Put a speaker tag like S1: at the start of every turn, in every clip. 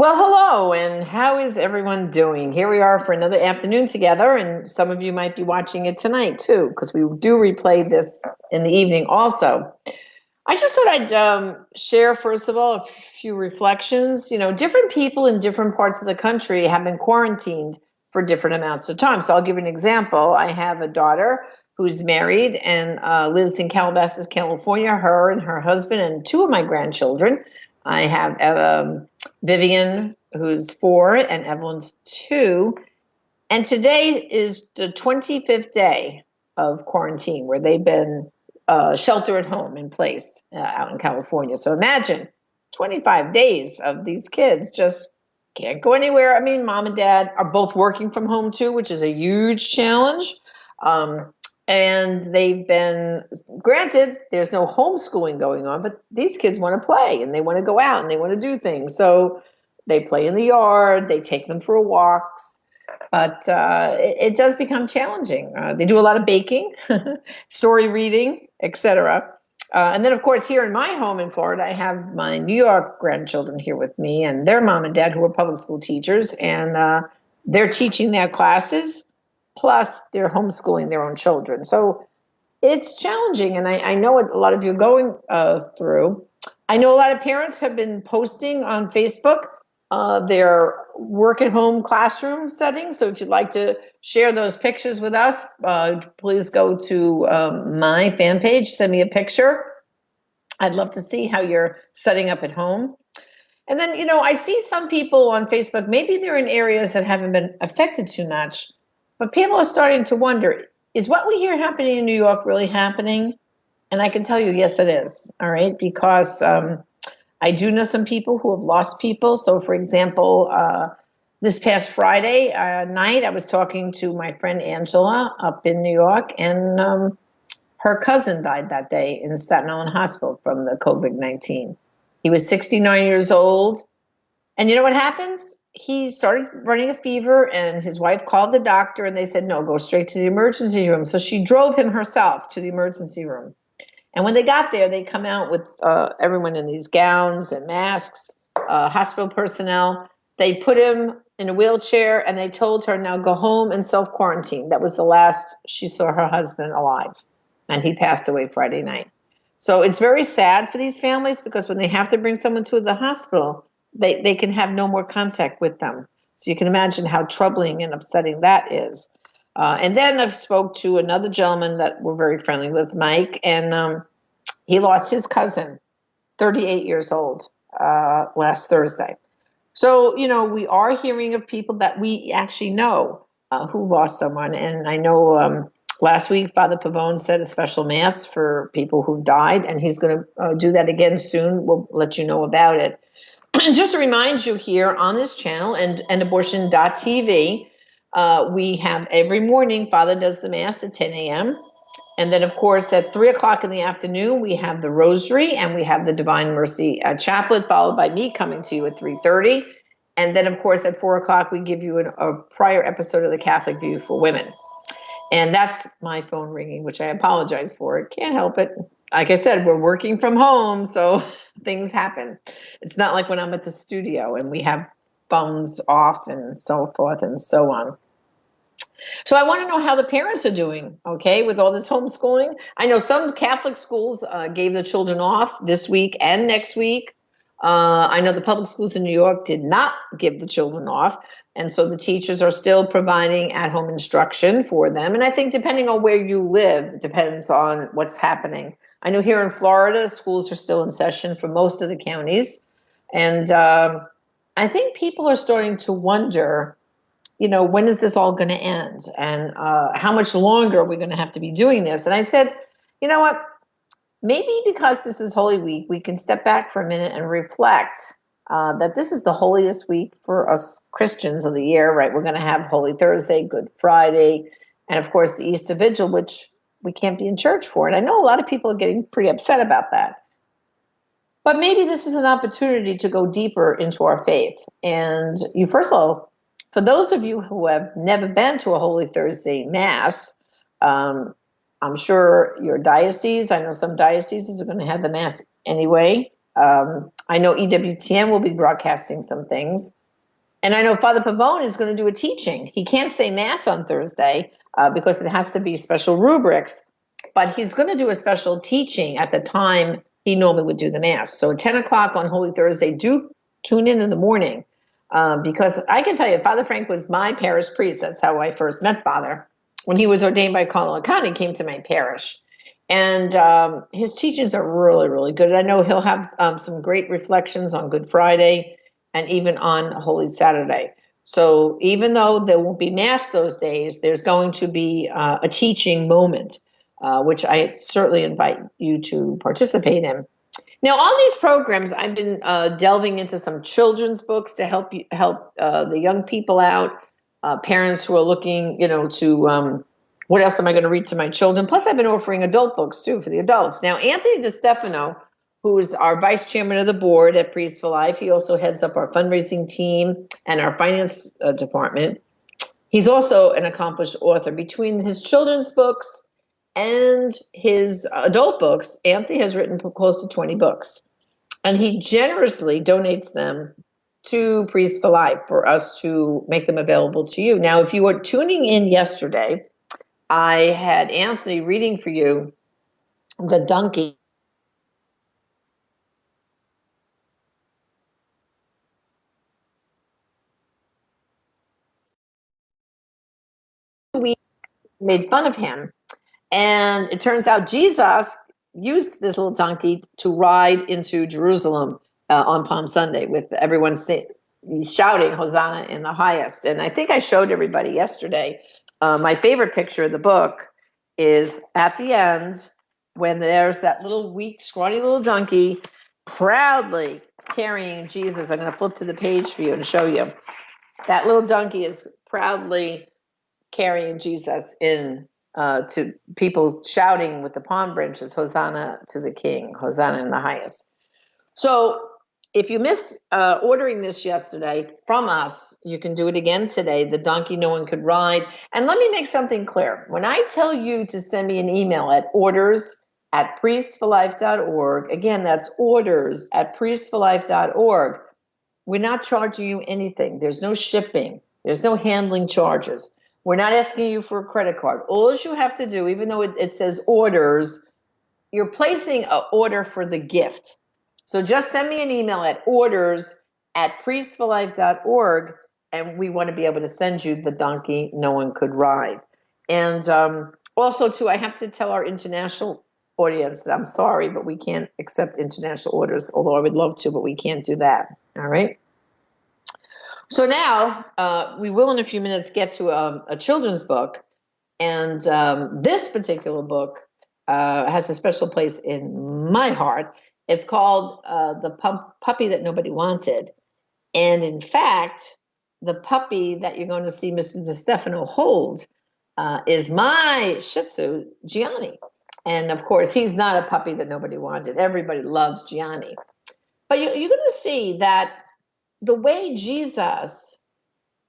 S1: Well, hello, and how is everyone doing? Here we are for another afternoon together, and some of you might be watching it tonight too, because we do replay this in the evening also. I just thought I'd share, first of all, a few reflections. Different people in different parts of the country have been quarantined for different amounts of time. So I'll give you an example. I have a daughter who's married and lives in Calabasas, California, her and her husband, and two of my grandchildren. I have Vivian, who's 4, and Evelyn's 2. And today is the 25th day of quarantine where they've been shelter at home in place out in California. So imagine 25 days of these kids just can't go anywhere. I mean, mom and dad are both working from home too, which is a huge challenge. And they've been, granted, there's no homeschooling going on, but these kids want to play and they want to go out and they want to do things. So they play in the yard, they take them for walks, but it does become challenging. They do a lot of baking, story reading, etc. And then, of course, here in my home in Florida, I have my New York grandchildren here with me and their mom and dad who are public school teachers, and they're teaching their classes, plus they're homeschooling their own children. So it's challenging, and I know what a lot of you are going through. I know a lot of parents have been posting on Facebook their work at home classroom settings. So if you'd like to share those pictures with us, please go to my fan page, send me a picture. I'd love to see how you're setting up at home. And then, I see some people on Facebook, maybe they're in areas that haven't been affected too much, but people are starting to wonder, is what we hear happening in New York really happening? And I can tell you, yes, it is. All right. Because I do know some people who have lost people. So, for example, this past Friday night, I was talking to my friend Angela up in New York, and her cousin died that day in Staten Island Hospital from the COVID-19. He was 69 years old. And you know what happens? He started running a fever, and his wife called the doctor, and they said, no, go straight to the emergency room. So she drove him herself to the emergency room. And when they got there, they come out with everyone in these gowns and masks, hospital personnel. They put him in a wheelchair, and they told her, now go home and self-quarantine. That was the last she saw her husband alive, and he passed away Friday night. So it's very sad for these families, because when they have to bring someone to the hospital, they can have no more contact with them. So you can imagine how troubling and upsetting that is. And then I spoke to another gentleman that we're very friendly with, Mike, and he lost his cousin, 38 years old, last Thursday. So, we are hearing of people that we actually know who lost someone. And I know last week, Father Pavone said a special mass for people who've died, and he's going to do that again soon. We'll let you know about it. Just to remind you, here on this channel and abortion.tv, we have every morning, Father does the Mass at 10 a.m. And then, of course, at 3 o'clock in the afternoon, we have the Rosary, and we have the Divine Mercy Chaplet, followed by me coming to you at 3:30. And then, of course, at 4 o'clock, we give you a prior episode of the Catholic View for Women. And that's my phone ringing, which I apologize for. It can't help it. Like I said, we're working from home, so things happen. It's not like when I'm at the studio and we have phones off and so forth and so on. So I want to know how the parents are doing, okay, with all this homeschooling. I know some Catholic schools gave the children off this week and next week. I know the public schools in New York did not give the children off. And so the teachers are still providing at-home instruction for them. And I think depending on where you live, it depends on what's happening. I know here in Florida, schools are still in session for most of the counties. And I think people are starting to wonder, when is this all going to end? And how much longer are we going to have to be doing this? And I said, you know what? Maybe because this is Holy Week, we can step back for a minute and reflect that this is the holiest week for us Christians of the year, right? We're going to have Holy Thursday, Good Friday, and of course the Easter Vigil, which we can't be in church for. And I know a lot of people are getting pretty upset about that. But maybe this is an opportunity to go deeper into our faith. And first of all, for those of you who have never been to a Holy Thursday Mass, I'm sure your diocese, I know some dioceses are going to have the Mass anyway. I know EWTN will be broadcasting some things. And I know Father Pavone is going to do a teaching. He can't say Mass on Thursday because it has to be special rubrics, but he's going to do a special teaching at the time he normally would do the Mass. So at 10 o'clock on Holy Thursday, do tune in the morning because I can tell you, Father Frank was my parish priest. That's how I first met Father. When he was ordained by Cardinal O'Connor, he came to my parish. And his teachings are really, really good. I know he'll have some great reflections on Good Friday and even on Holy Saturday. So even though there won't be Mass those days, there's going to be a teaching moment, which I certainly invite you to participate in. Now, on these programs, I've been delving into some children's books to help the young people out, parents who are looking, to what else am I going to read to my children? Plus, I've been offering adult books too for the adults. Now, Anthony DeStefano, who is our vice chairman of the board at Priests for Life, he also heads up our fundraising team and our finance department. He's also an accomplished author. Between his children's books and his adult books, Anthony has written close to 20 books. And he generously donates them to Priests for Life for us to make them available to you. Now, if you were tuning in yesterday, I had Anthony reading for you The Donkey. We made fun of him. And it turns out Jesus used this little donkey to ride into Jerusalem on Palm Sunday with everyone shouting Hosanna in the highest. And I think I showed everybody yesterday. My favorite picture of the book is at the end when there's that little weak, scrawny little donkey proudly carrying Jesus. I'm going to flip to the page for you and show you. That little donkey is proudly carrying Jesus in to people shouting with the palm branches, Hosanna to the King, Hosanna in the highest. So if you missed ordering this yesterday from us, you can do it again today, The Donkey No One Could Ride. And let me make something clear. When I tell you to send me an email at orders@priestsforlife.org, again, that's orders@priestsforlife.org, we're not charging you anything. There's no shipping. There's no handling charges. We're not asking you for a credit card. All you have to do, even though it says orders, you're placing an order for the gift. So just send me an email at orders@priestsforlife.org, and we want to be able to send you The Donkey No One Could Ride. And also, too, I have to tell our international audience that I'm sorry, but we can't accept international orders, although I would love to, but we can't do that. All right? So now we will in a few minutes get to a children's book. And this particular book has a special place in my heart. It's called The Puppy That Nobody Wanted. And in fact, the puppy that you're going to see Mr. DeStefano hold is my Shih Tzu, Gianni. And of course, he's not a puppy that nobody wanted. Everybody loves Gianni. But you're going to see that the way Jesus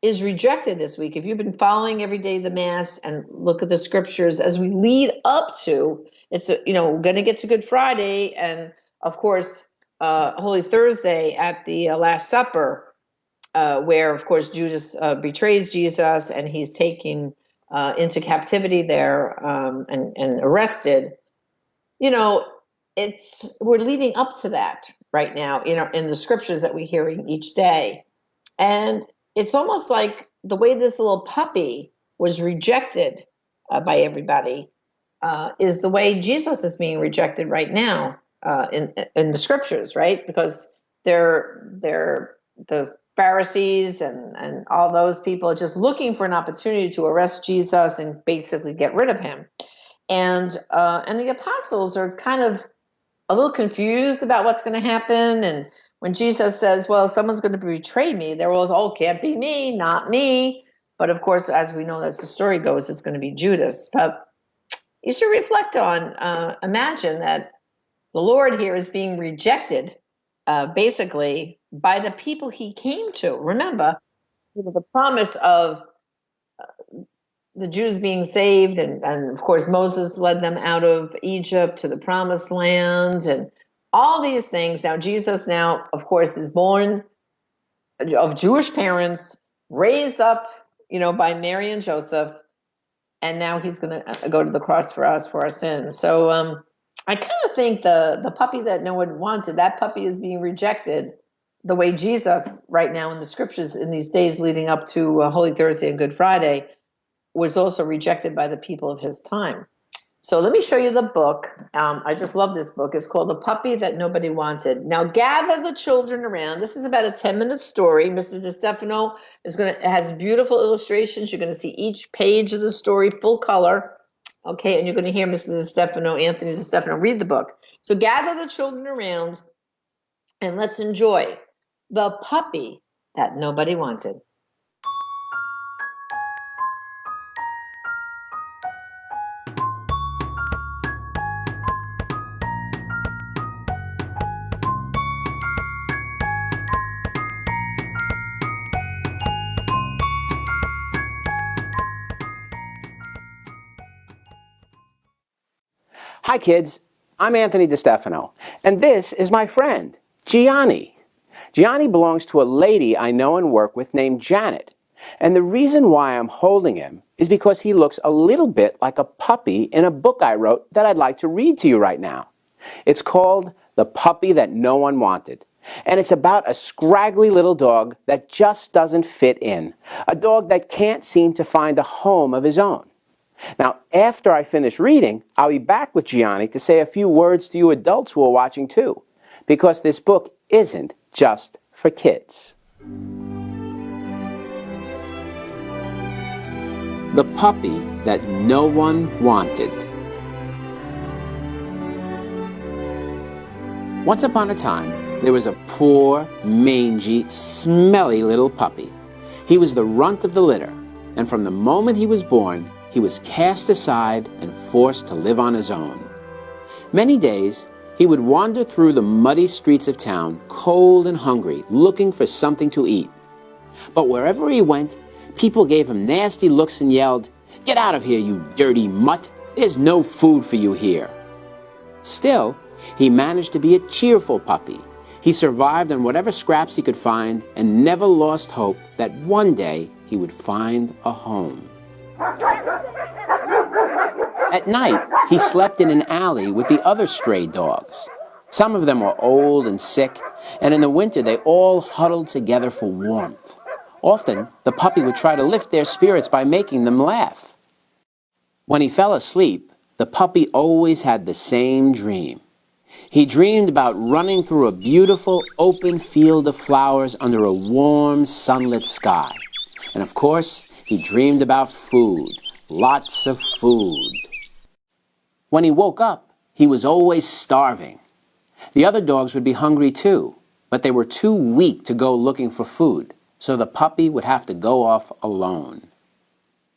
S1: is rejected this week, if you've been following every day the Mass and look at the scriptures as we lead up to, it's, we're going to get to Good Friday and, of course, Holy Thursday at the Last Supper, where, of course, Judas betrays Jesus and he's taken into captivity there and arrested. We're leading up to that right now in the scriptures that we're hearing each day. And it's almost like the way this little puppy was rejected by everybody is the way Jesus is being rejected right now in the scriptures, right? Because they're the Pharisees and all those people are just looking for an opportunity to arrest Jesus and basically get rid of him. And the apostles are kind of a little confused about what's going to happen. And when Jesus says, well, someone's going to betray me, they're all, oh, can't be me, not me. But of course, as we know, as the story goes, it's going to be Judas. But you should reflect on, imagine that the Lord here is being rejected, basically, by the people he came to. Remember, the promise of the Jews being saved, and of course Moses led them out of Egypt to the promised land, and all these things. Now, Jesus now, of course, is born of Jewish parents, raised up, by Mary and Joseph, and now he's going to go to the cross for us for our sins. So I kind of think the puppy that no one wanted, that puppy is being rejected the way Jesus right now in the scriptures in these days leading up to Holy Thursday and Good Friday was also rejected by the people of his time. So let me show you the book. I just love this book. It's called The Puppy That Nobody Wanted. Now gather the children around. This is about a 10-minute story. Mr. DeStefano has beautiful illustrations. You're going to see each page of the story, full color. Okay, and you're going to hear Mr. DeStefano, Anthony DeStefano, read the book. So gather the children around and let's enjoy The Puppy That Nobody Wanted.
S2: Hi kids, I'm Anthony DeStefano, and this is my friend, Gianni. Gianni belongs to a lady I know and work with named Janet, and the reason why I'm holding him is because he looks a little bit like a puppy in a book I wrote that I'd like to read to you right now. It's called The Puppy That No One Wanted, and it's about a scraggly little dog that just doesn't fit in, a dog that can't seem to find a home of his own. Now, after I finish reading, I'll be back with Gianni to say a few words to you adults who are watching too, because this book isn't just for kids. The Puppy That No One Wanted. Once upon a time, there was a poor, mangy, smelly little puppy. He was the runt of the litter, and from the moment he was born, he was cast aside and forced to live on his own. Many days, he would wander through the muddy streets of town, cold and hungry, looking for something to eat. But wherever he went, people gave him nasty looks and yelled, "Get out of here, you dirty mutt! There's no food for you here." Still, he managed to be a cheerful puppy. He survived on whatever scraps he could find and never lost hope that one day he would find a home. At night, he slept in an alley with the other stray dogs. Some of them were old and sick, and in the winter they all huddled together for warmth. Often, the puppy would try to lift their spirits by making them laugh. When he fell asleep, the puppy always had the same dream. He dreamed about running through a beautiful open field of flowers under a warm, sunlit sky. And of course, he dreamed about food, lots of food. When he woke up, he was always starving. The other dogs would be hungry too, but they were too weak to go looking for food, so the puppy would have to go off alone.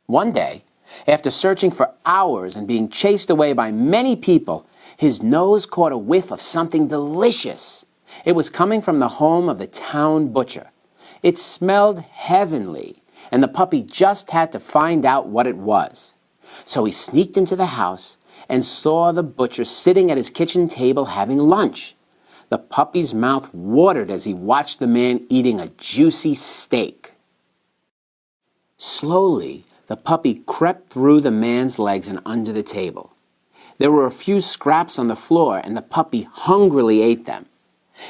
S2: One day, after searching for hours and being chased away by many people, his nose caught a whiff of something delicious. It was coming from the home of the town butcher. It smelled heavenly, and the puppy just had to find out what it was. So he sneaked into the house and saw the butcher sitting at his kitchen table having lunch. The puppy's mouth watered as he watched the man eating a juicy steak. Slowly, the puppy crept through the man's legs and under the table. There were a few scraps on the floor, and the puppy hungrily ate them.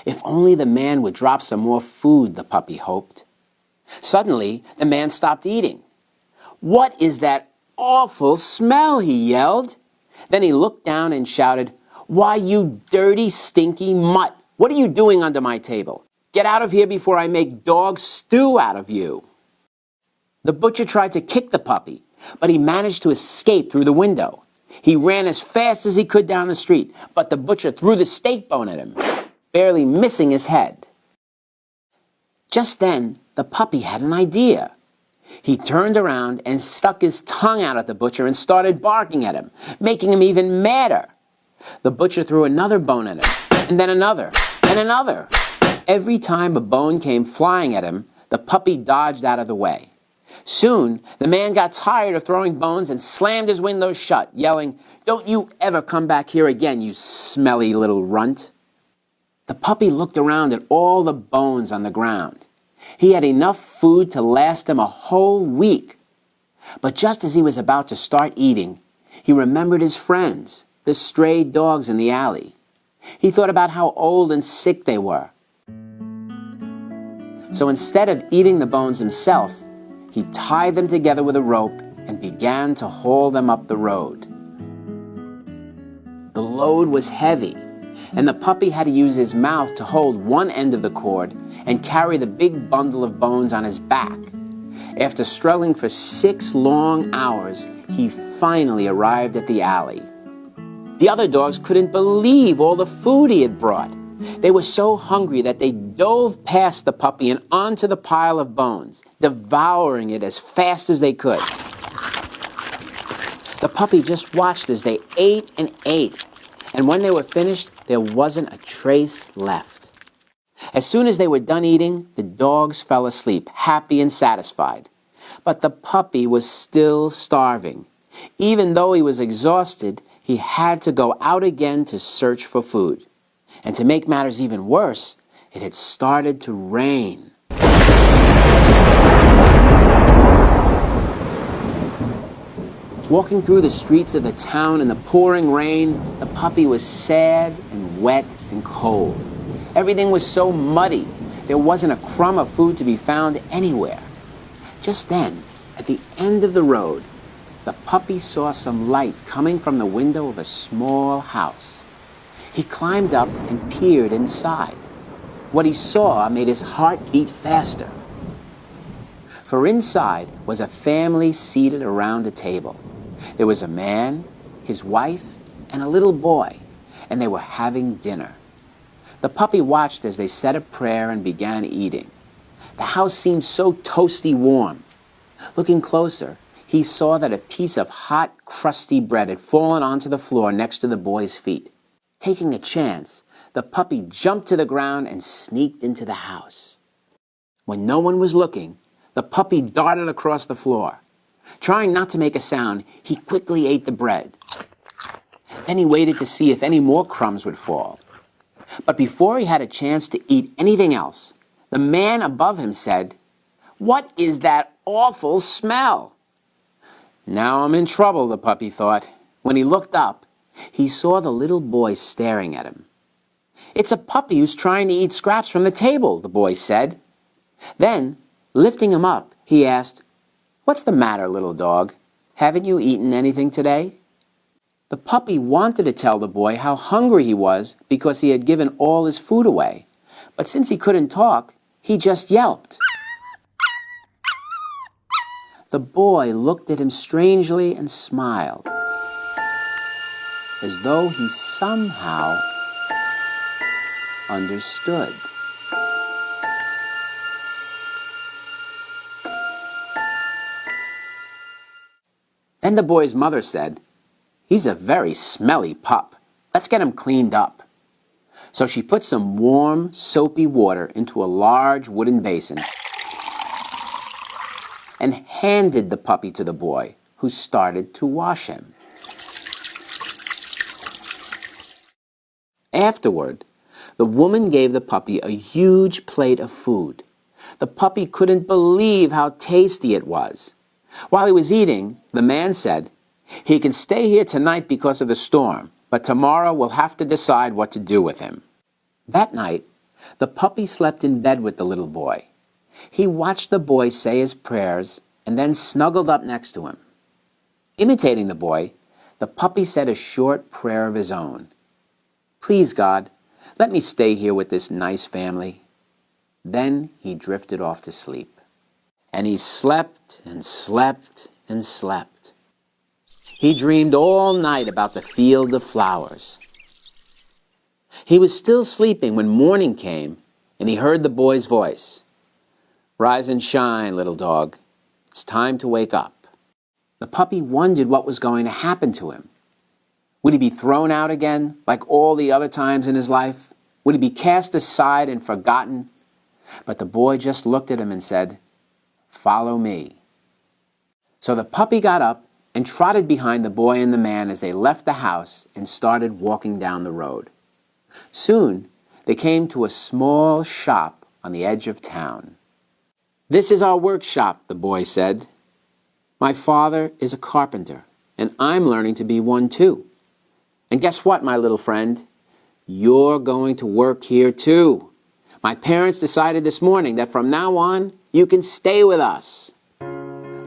S2: If only the man would drop some more food, the puppy hoped. Suddenly, the man stopped eating. "What is that awful smell?" he yelled. Then he looked down and shouted, "Why, you dirty, stinky mutt! What are you doing under my table? Get out of here before I make dog stew out of you." The butcher tried to kick the puppy, but he managed to escape through the window. He ran as fast as he could down the street, but the butcher threw the steak bone at him, barely missing his head. Just then, the puppy had an idea. He turned around and stuck his tongue out at the butcher and started barking at him, making him even madder. The butcher threw another bone at him, and then another, and another. Every time a bone came flying at him, the puppy dodged out of the way. Soon, the man got tired of throwing bones and slammed his windows shut, yelling, "Don't you ever come back here again, you smelly little runt." The puppy looked around at all the bones on the ground. He had enough food to last him a whole week. But just as he was about to start eating, he remembered his friends, the stray dogs in the alley. He thought about how old and sick they were. So instead of eating the bones himself, he tied them together with a rope and began to haul them up the road. The load was heavy, and the puppy had to use his mouth to hold one end of the cord and carry the big bundle of bones on his back. After struggling for 6 long hours, he finally arrived at the alley. The other dogs couldn't believe all the food he had brought. They were so hungry that they dove past the puppy and onto the pile of bones, devouring it as fast as they could. The puppy just watched as they ate and ate, and when they were finished, there wasn't a trace left. As soon as they were done eating, the dogs fell asleep, happy and satisfied. But the puppy was still starving. Even though he was exhausted, he had to go out again to search for food. And to make matters even worse, it had started to rain. Walking through the streets of the town in the pouring rain, the puppy was sad and wet and cold. Everything was so muddy, there wasn't a crumb of food to be found anywhere. Just then, at the end of the road, the puppy saw some light coming from the window of a small house. He climbed up and peered inside. What he saw made his heart beat faster. For inside was a family seated around a table. There was a man, his wife, and a little boy, and they were having dinner. The puppy watched as they said a prayer and began eating. The house seemed so toasty warm. Looking closer, he saw that a piece of hot, crusty bread had fallen onto the floor next to the boy's feet. Taking a chance, the puppy jumped to the ground and sneaked into the house. When no one was looking, the puppy darted across the floor. Trying not to make a sound, he quickly ate the bread. Then he waited to see if any more crumbs would fall. But before he had a chance to eat anything else, the man above him said, "What is that awful smell?" Now I'm in trouble, the puppy thought. When he looked up, he saw the little boy staring at him. "It's a puppy who's trying to eat scraps from the table," the boy said. Then, lifting him up, he asked, "What's the matter, little dog? Haven't you eaten anything today?" The puppy wanted to tell the boy how hungry he was because he had given all his food away. But since he couldn't talk, he just yelped. The boy looked at him strangely and smiled, as though he somehow understood. Then the boy's mother said, "He's a very smelly pup. Let's get him cleaned up." So she put some warm, soapy water into a large wooden basin and handed the puppy to the boy, who started to wash him. Afterward, the woman gave the puppy a huge plate of food. The puppy couldn't believe how tasty it was. While he was eating, the man said, "He can stay here tonight because of the storm, but tomorrow we'll have to decide what to do with him." That night, the puppy slept in bed with the little boy. He watched the boy say his prayers and then snuggled up next to him. Imitating the boy, the puppy said a short prayer of his own. "Please, God, let me stay here with this nice family." Then he drifted off to sleep. And he slept and slept and slept. He dreamed all night about the field of flowers. He was still sleeping when morning came, and he heard the boy's voice. "Rise and shine, little dog. It's time to wake up." The puppy wondered what was going to happen to him. Would he be thrown out again, like all the other times in his life? Would he be cast aside and forgotten? But the boy just looked at him and said, "Follow me." So the puppy got up and trotted behind the boy and the man as they left the house and started walking down the road. Soon, they came to a small shop on the edge of town. "This is our workshop," the boy said. "My father is a carpenter, and I'm learning to be one too. And guess what, my little friend? You're going to work here too. My parents decided this morning that from now on, you can stay with us."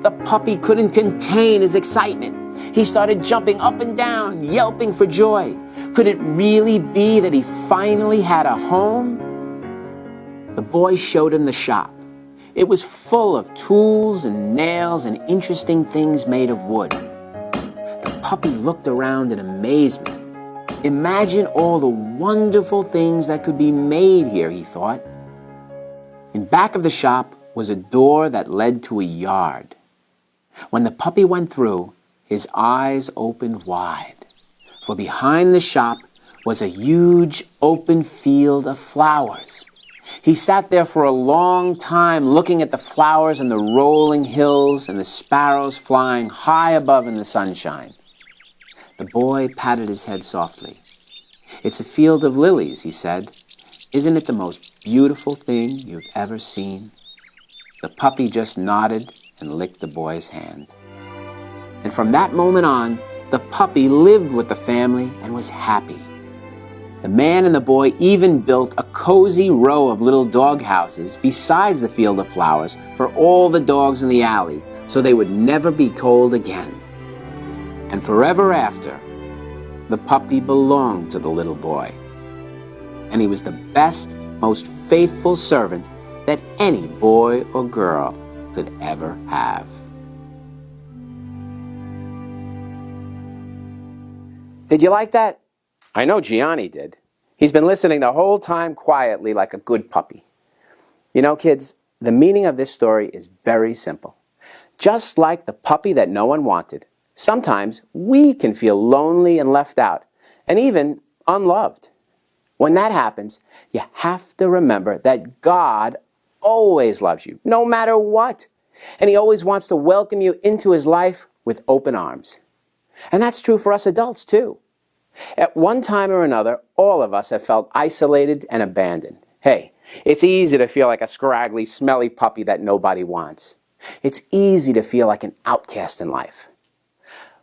S2: The puppy couldn't contain his excitement. He started jumping up and down, yelping for joy. Could it really be that he finally had a home? The boy showed him the shop. It was full of tools and nails and interesting things made of wood. The puppy looked around in amazement. Imagine all the wonderful things that could be made here, he thought. In back of the shop was a door that led to a yard. When the puppy went through, his eyes opened wide, for behind the shop was a huge open field of flowers. He sat there for a long time looking at the flowers and the rolling hills and the sparrows flying high above in the sunshine. The boy patted his head softly. "It's a field of lilies," he said. "Isn't it the most beautiful thing you've ever seen?" The puppy just nodded and licked the boy's hand. And from that moment on, the puppy lived with the family and was happy. The man and the boy even built a cozy row of little dog houses besides the field of flowers for all the dogs in the alley, so they would never be cold again. And forever after, the puppy belonged to the little boy. And he was the best, most faithful servant that any boy or girl could ever have. Did you like that? I know Gianni did. He's been listening the whole time quietly like a good puppy. You know, kids, the meaning of this story is very simple. Just like the puppy that no one wanted, sometimes we can feel lonely and left out, and even unloved. When that happens, you have to remember that God always loves you, no matter what. And He always wants to welcome you into His life with open arms. And that's true for us adults, too. At one time or another, all of us have felt isolated and abandoned. Hey, it's easy to feel like a scraggly, smelly puppy that nobody wants. It's easy to feel like an outcast in life.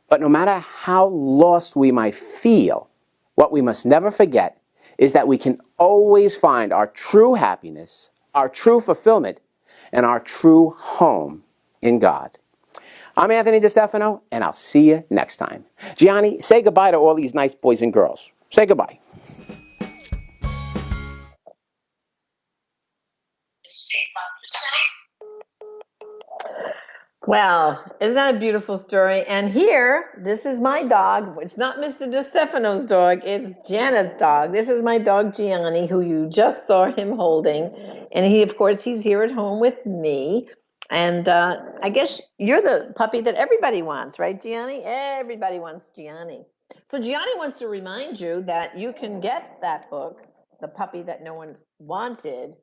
S2: But no matter how lost we might feel, what we must never forget is that we can always find our true happiness, our true fulfillment, and our true home in God. I'm Anthony DeStefano, and I'll see you next time. Gianni, say goodbye to all these nice boys and girls. Say goodbye.
S1: Well, isn't that a beautiful story? And here, this is my dog. It's not Mr. DeStefano's dog. It's Janet's dog. This is my dog, Gianni, who you just saw him holding. And he, of course, he's here at home with me. And I guess you're the puppy that everybody wants, right, Gianni? Everybody wants Gianni. So Gianni wants to remind you that you can get that book, The Puppy That No One Wanted,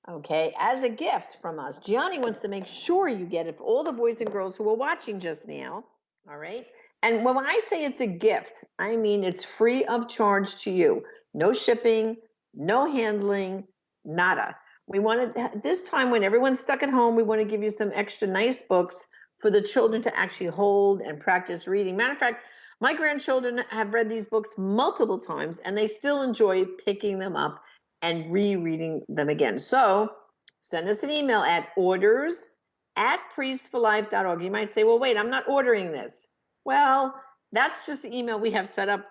S1: okay, as a gift from us. Gianni wants to make sure you get it for all the boys and girls who are watching just now, all right? And when I say it's a gift, I mean it's free of charge to you. No shipping, no handling, nada. We wanted, this time when everyone's stuck at home, we want to give you some extra nice books for the children to actually hold and practice reading. Matter of fact, my grandchildren have read these books multiple times, and they still enjoy picking them up and rereading them again. So send us an email at orders@priestsforlife.org. You might say, well, wait, I'm not ordering this. Well, that's just the email we have set up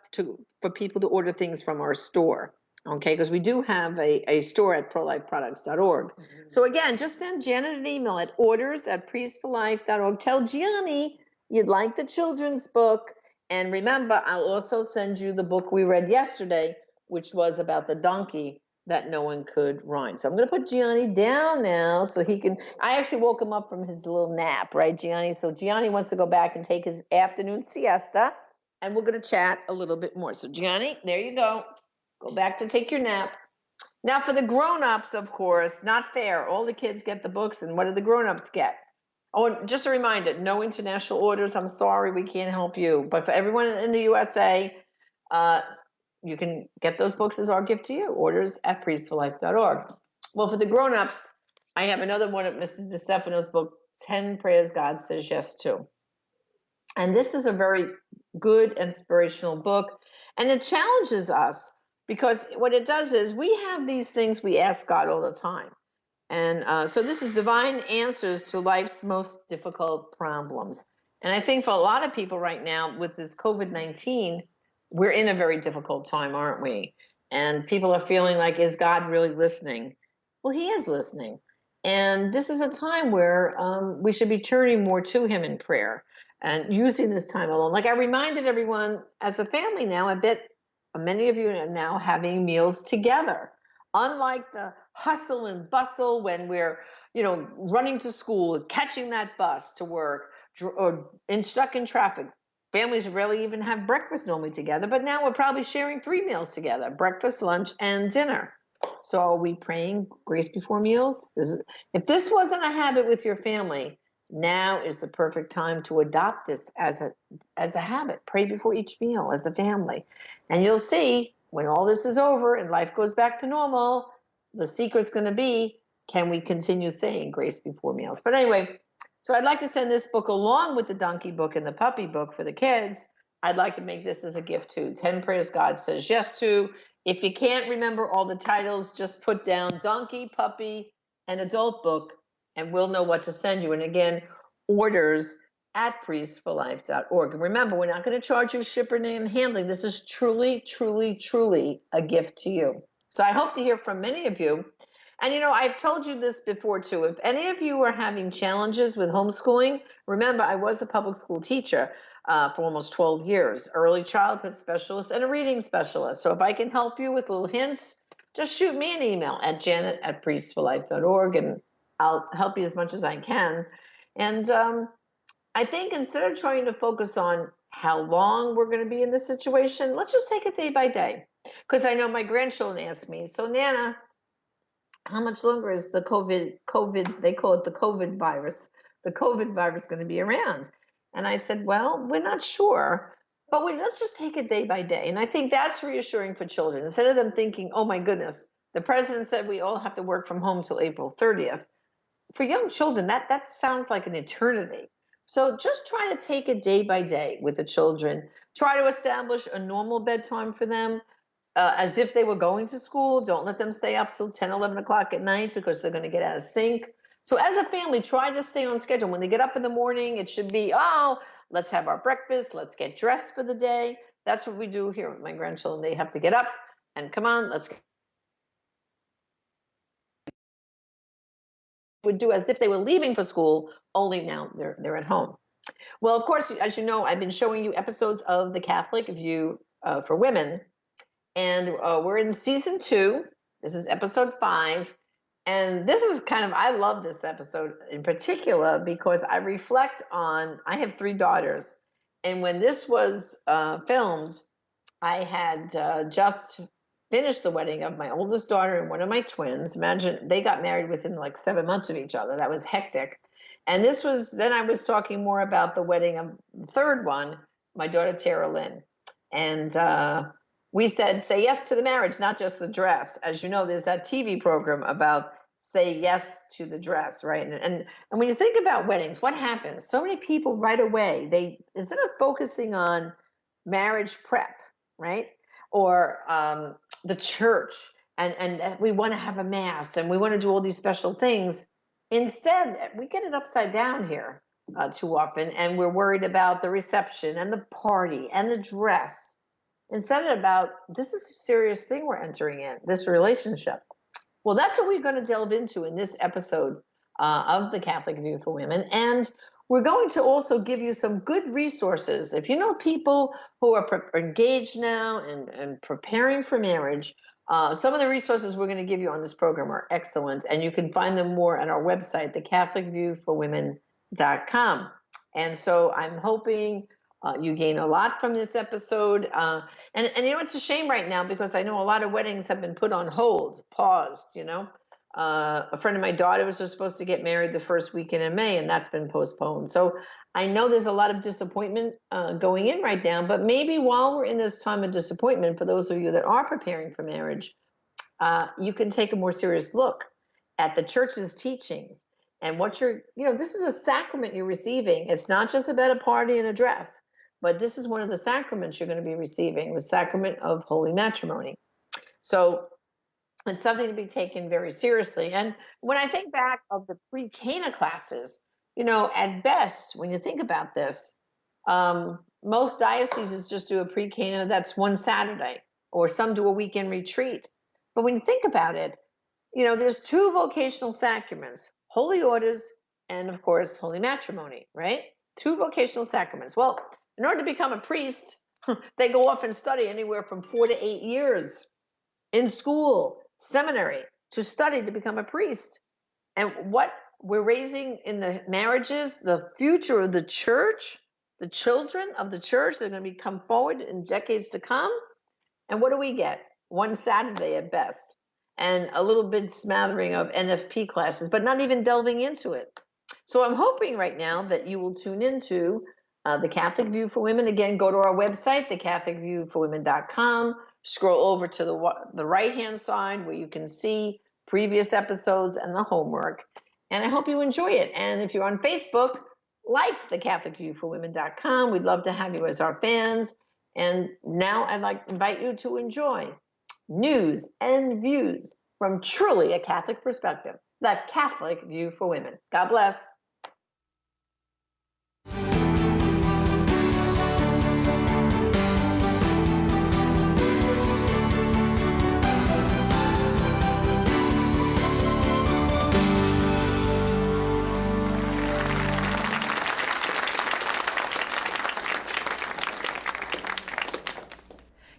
S1: for people to order things from our store. Okay, because we do have a store at prolifeproducts.org. Mm-hmm. So again, just send Janet an email at orders@priestsforlife.org. Tell Gianni you'd like the children's book. And remember, I'll also send you the book we read yesterday, which was about the donkey that no one could ride. So I'm going to put Gianni down now so he can, I actually woke him up from his little nap, right, Gianni? So Gianni wants to go back and take his afternoon siesta, and we're going to chat a little bit more. So Gianni, there you go. Go back to take your nap. Now for the grown-ups, of course, not fair. All the kids get the books, and what do the grown-ups get? Oh, just a reminder, no international orders. I'm sorry, we can't help you. But for everyone in the USA, you can get those books as our gift to you. Orders at priestforlife.org. Well, for the grown-ups, I have another one of Mrs. DeStefano's book, 10 Prayers God Says Yes To. And this is a very good inspirational book. And it challenges us because what it does is we have these things we ask God all the time. And so this is divine answers to life's most difficult problems. And I think for a lot of people right now with this COVID-19, we're in a very difficult time, aren't we? And people are feeling like, is God really listening? Well, he is listening. And this is a time where we should be turning more to him in prayer and using this time alone. Like I reminded everyone as a family now, I bet many of you are now having meals together. Unlike the hustle and bustle when we're, running to school, catching that bus to work, or stuck in traffic. Families rarely even have breakfast normally together, but now we're probably sharing 3 meals together: breakfast, lunch, and dinner. So are we praying grace before meals? If this wasn't a habit with your family, now is the perfect time to adopt this as a habit. Pray before each meal as a family. And you'll see when all this is over and life goes back to normal, the secret's going to be, can we continue saying grace before meals? But anyway, so I'd like to send this book along with the donkey book and the puppy book for the kids. I'd like to make this as a gift too. 10 Prayers God Says Yes To. If you can't remember all the titles, just put down donkey, puppy, and adult book, and we'll know what to send you. And again, orders at priestforlife.org. And remember, we're not going to charge you shipping and handling. This is truly, truly, truly a gift to you. So I hope to hear from many of you. And I've told you this before too. If any of you are having challenges with homeschooling, remember, I was a public school teacher for almost 12 years, early childhood specialist and a reading specialist. So if I can help you with little hints, just shoot me an email at janet@priestforlife.org, and I'll help you as much as I can. And I think instead of trying to focus on how long we're going to be in this situation, let's just take it day by day. Because I know my grandchildren ask me, so Nana, how much longer is the COVID, they call it the COVID virus going to be around? And I said, well, we're not sure, but let's just take it day by day. And I think that's reassuring for children. Instead of them thinking, oh my goodness, the president said we all have to work from home till April 30th. For young children, that sounds like an eternity. So just try to take it day by day with the children. Try to establish a normal bedtime for them, as if they were going to school. Don't let them stay up till 10, 11 o'clock at night because they're going to get out of sync. So as a family, try to stay on schedule. When they get up in the morning, it should be, oh, let's have our breakfast. Let's get dressed for the day. That's what we do here with my grandchildren. They have to get up and come on, let's would do as if they were leaving for school, only now they're at home. Well, of course, as you know, I've been showing you episodes of The Catholic View for Women, and we're in season 2. This is episode 5, and this is I love this episode in particular because I reflect on, I have 3 daughters, and when this was filmed, I had just finished the wedding of my oldest daughter and one of my twins. Imagine, they got married within like 7 months of each other. That was hectic. And then I was talking more about the wedding of the third one, my daughter Tara Lynn. And we said, say yes to the marriage, not just the dress. As you know, there's that TV program about say yes to the dress, right? And when you think about weddings, what happens? So many people right away, they, instead of focusing on marriage prep, right? Or the church, and we want to have a mass and we want to do all these special things. Instead, we get it upside down here too often, and we're worried about the reception and the party and the dress. Instead about, this is a serious thing we're entering in, this relationship. Well, that's what we're going to delve into in this episode of The Catholic View for Women. And we're going to also give you some good resources. If you know people who are engaged now and preparing for marriage, some of the resources we're going to give you on this program are excellent. And you can find them more at our website, thecatholicviewforwomen.com. And so I'm hoping you gain a lot from this episode. And it's a shame right now because I know a lot of weddings have been put on hold, paused, A friend of my daughter was supposed to get married the first weekend in May, and that's been postponed. So I know there's a lot of disappointment going in right now, but maybe while we're in this time of disappointment, for those of you that are preparing for marriage, you can take a more serious look at the church's teachings and what this is a sacrament you're receiving. It's not just about a party and a dress, but this is one of the sacraments you're going to be receiving, the sacrament of holy matrimony. So it's something to be taken very seriously. And when I think back of the pre-Cana classes, at best, when you think about this, most dioceses just do a pre-Cana that's one Saturday, or some do a weekend retreat. But when you think about it, there's two vocational sacraments, holy orders and, of course, holy matrimony, right? Two vocational sacraments. Well, in order to become a priest, they go off and study anywhere from 4 to 8 years in school, seminary, to study to become a priest. And what we're raising in the marriages, the future of the church, the children of the church, they're going to come forward in decades to come. And what do we get? One Saturday at best, and a little bit smattering of NFP classes, but not even delving into it. So I'm hoping right now that you will tune into the Catholic View for Women. Again, go to our website, thecatholicviewforwomen.com. Scroll over to the right-hand side where you can see previous episodes and the homework. And I hope you enjoy it. And if you're on Facebook, like thecatholicviewforwomen.com. We'd love to have you as our fans. And now I'd like to invite you to enjoy news and views from truly a Catholic perspective, the Catholic View for Women. God bless.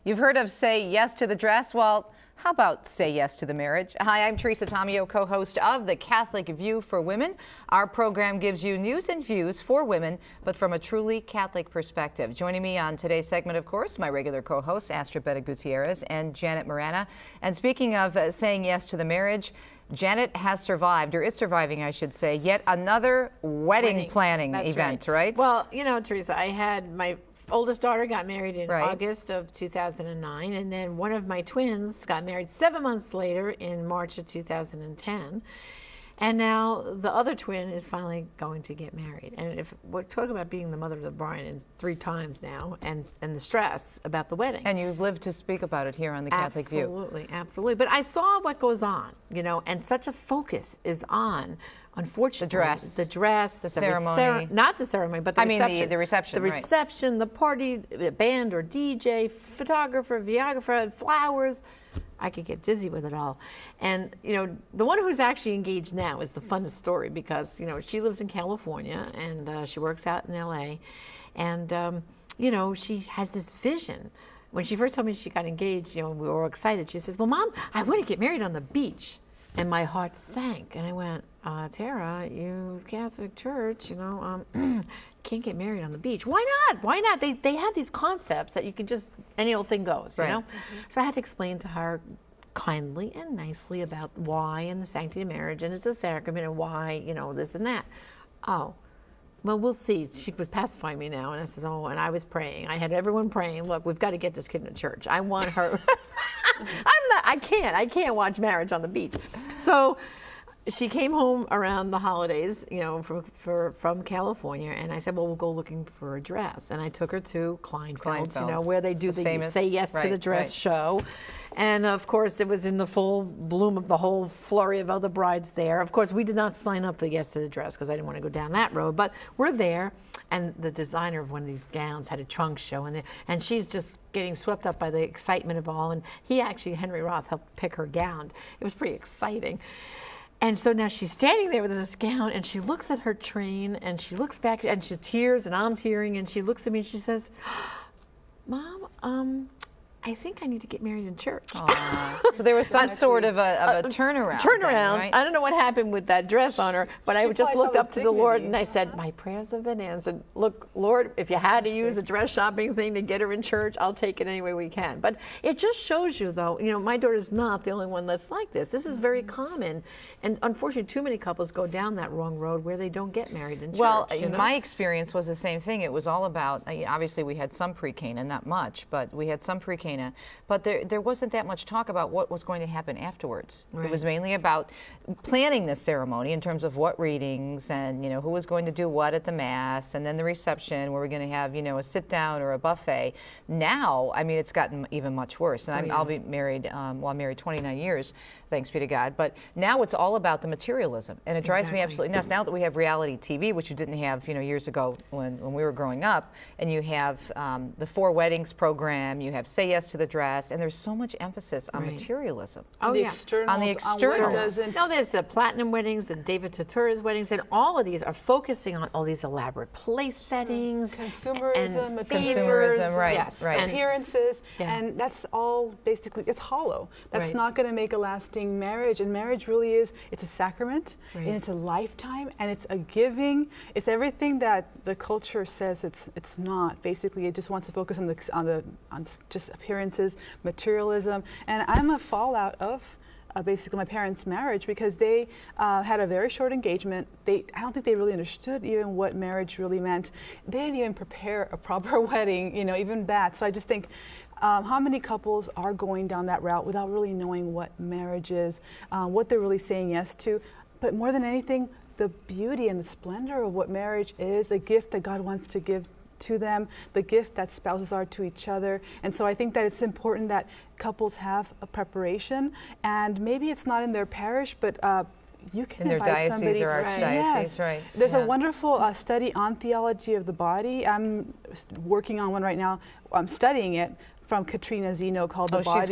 S3: You've heard of Say Yes to the Dress. Well, how about Say Yes to the Marriage? Hi, I'm Teresa Tomeo, co-host of The Catholic View for Women. Our program gives you news and views for women, but from a truly Catholic perspective. Joining me on today's segment, of course, my regular co-hosts, Astrid Beta Gutierrez and Janet Marana. And speaking of saying yes to the marriage, Janet has survived, or is surviving, I should say, yet another wedding planning event, right?
S1: Well, Teresa, I had my oldest daughter got married in August of 2009, and then one of my twins got married 7 months later in March of 2010. And now the other twin is finally going to get married. And if we're talking about being the mother of the bride 3 times now, and the stress about the wedding.
S3: And you've lived to speak about it here on the Catholic View.
S1: Absolutely, absolutely. But I saw what goes on, and such a focus is on, unfortunately, the dress,
S3: the ceremony,
S1: not the ceremony, but the reception.
S3: The reception,
S1: the reception, the party, the band or DJ, photographer, videographer, flowers. I could get dizzy with it all. And, the one who's actually engaged now is the funnest story because, she lives in California and she works out in LA. And, she has this vision. When she first told me she got engaged, we were all excited. She says, well, Mom, I want to get married on the beach. And my heart sank. And I went, Tara, you Catholic Church, can't get married on the beach. Why not? Why not? They have these concepts that you can just, any old thing goes, you know? So I had to explain to her kindly and nicely about why and the sanctity of marriage and it's a sacrament and why, this and that. Oh, well, we'll see. She was pacifying me now, and I says, and I was praying. I had everyone praying, look, we've got to get this kid in the church. I want her. I can't watch Marriage on the Beach. So she came home around the holidays, from California, and I said, well, we'll go looking for a dress. And I took her to Kleinfeld's, where they do the famous Say Yes to the Dress show. And of course, it was in the full bloom of the whole flurry of other brides there. Of course, we did not sign up for Yes to the Dress because I didn't want to go down that road. But we're there, and the designer of one of these gowns had a trunk show, and she's just getting swept up by the excitement of all. And Henry Roth, helped pick her gown. It was pretty exciting. And so now she's standing there with this gown, and she looks at her train, and she looks back, and she tears, and I'm tearing, and she looks at me, and she says, Mom, I think I need to get married in church.
S3: So there was some sort of a turnaround.
S1: Turnaround.
S3: Right?
S1: I don't know what happened with that dress on her, but I
S4: She
S1: just
S4: probably
S1: looked
S4: saw
S1: up
S4: the
S1: to the Lord
S4: dignity.
S1: and I said, my prayers have been answered. Look, Lord, if you had to use a dress shopping thing to get her in church, I'll take it any way we can. But it just shows you, though, my daughter's not the only one that's like this. This is very common. And unfortunately, too many couples go down that wrong road where they don't get married in church.
S3: Well,
S1: you know?
S3: my experience was the same thing. It was all about, obviously we had some pre-Cana, not much, but we had some pre-Cana, but there wasn't that much talk about what was going to happen afterwards.
S1: Right.
S3: It was mainly about planning the ceremony in terms of what readings and, who was going to do what at the Mass, and then the reception where we're going to have, a sit down or a buffet. Now, I mean, it's gotten even much worse. And I'll be married, I'm married 29 years, thanks be to God. But now it's all about the materialism. And it drives me absolutely nuts. Now that we have reality TV, which you didn't have, years ago when we were growing up, and you have the 4 Weddings program, you have Say Yes to the Dress, and there's so much emphasis on materialism.
S1: Oh,
S4: the
S1: yeah.
S4: externals,
S3: On the
S4: what
S3: externals.
S4: doesn't.
S1: No, there's the platinum weddings and David Tutura's weddings, and all of these are focusing on all these elaborate place settings,
S4: Consumerism,
S1: and
S4: favors,
S3: Consumerism, right,
S1: yes,
S3: right.
S1: and-
S4: appearances,
S1: Yeah.
S4: and that's all basically, it's hollow. That's
S1: Right.
S4: not going to make a lasting marriage, and marriage really is, it's a sacrament,
S1: Right.
S4: and it's a lifetime, and it's a giving. It's everything that the culture says it's not. Basically, it just wants to focus on just appearances, materialism, and I'm a fallout of basically my parents' marriage because they had a very short engagement. I don't think they really understood even what marriage really meant. They didn't even prepare a proper wedding, even that. So I just think how many couples are going down that route without really knowing what marriage is, what they're really saying yes to, but more than anything, the beauty and the splendor of what marriage is, the gift that God wants to give to them, the gift that spouses are to each other. And so I think that it's important that couples have a preparation, and maybe it's not in their parish, but you can
S3: In their
S4: invite
S3: diocese
S4: somebody.
S3: or archdiocese,
S4: Yes.
S3: right,
S4: There's
S3: yeah.
S4: a wonderful study on theology of the body. I'm working on one right now. I'm studying it from Katrina Zeno called The
S3: Oh, she's
S4: Body